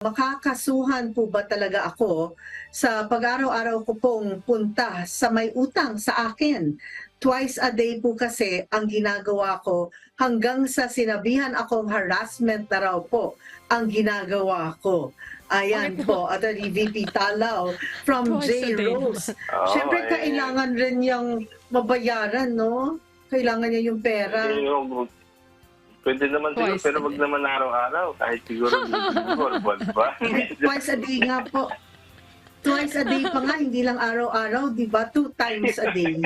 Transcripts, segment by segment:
Makakasuhan po ba talaga ako sa pag-araw-araw ko pong punta sa may utang sa akin? Twice a day po kasi ang ginagawa ko hanggang sa sinabihan akong harassment na raw po ang ginagawa ko. Ayan Bakit naman po, Attorney VP Talaw from twice a J. day Rose. naman? Siyempre kailangan rin niyang mabayaran, no? Kailangan niya yung pera. Pwede naman siguro, Twice pero a wag day. naman araw-araw. Kahit siguro buwan ba? Twice a day nga po. Twice a day pa nga, hindi lang araw-araw, di ba? 2 times a day.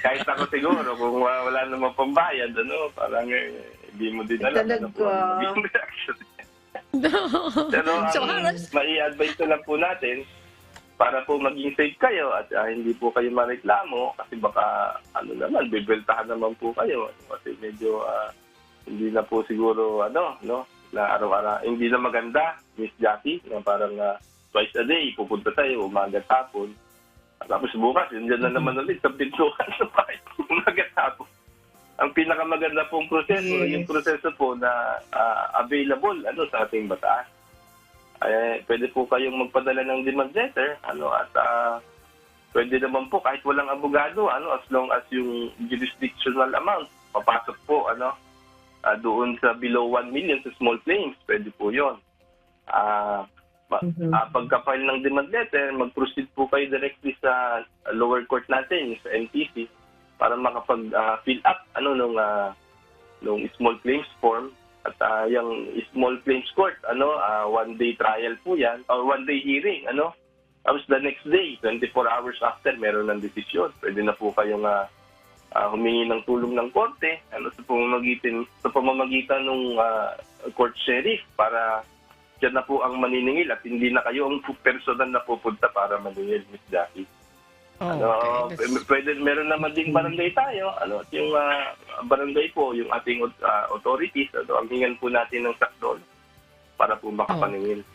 kahit ako siguro, kung wala namang pambayad, parang hindi mo din alam ano po Talaga. ang magiging reaction. Pero So, ang haras- mai-advise ko lang po natin, para po maging safe kayo at hindi po kayo mareklamo kasi baka bibeltahan naman po kayo kasi medyo hindi na po siguro na araw-araw hindi na maganda, Miss Jackie, na parang twice a day pupunta tayo umaga at hapon. At tapos bukas yun na naman ulit sa pintuan sa bahay umaga at hapon. Ang pinakamaganda pong proseso, yung proseso po na available sa ating batas. Pwede po kayong magpadala ng demand letter at pwede naman po kahit walang abogado as long as yung jurisdictional amount papasok po doon sa below 1 million sa small claims, pwede po yun. Pagka-file ng demand letter, mag-proceed po kayo directly sa lower court natin, sa NTC, para makapag-fill up nung small claims form. At yung small claims court, 1-day trial po yan, or 1-day hearing, Tapos the next day, 24 hours after, meron ng desisyon. Pwede na po kayong humingi ng tulong ng korte, sa pamamagitan ng court sheriff, para siya na po ang maniningil at hindi na kayo ang personal na pupunta para maningil, Miss Jackie. Pwede, meron naman ding barangay tayo. Yung barangay po, yung ating authorities, ang hingan po natin ng sakdol para po makapaningil.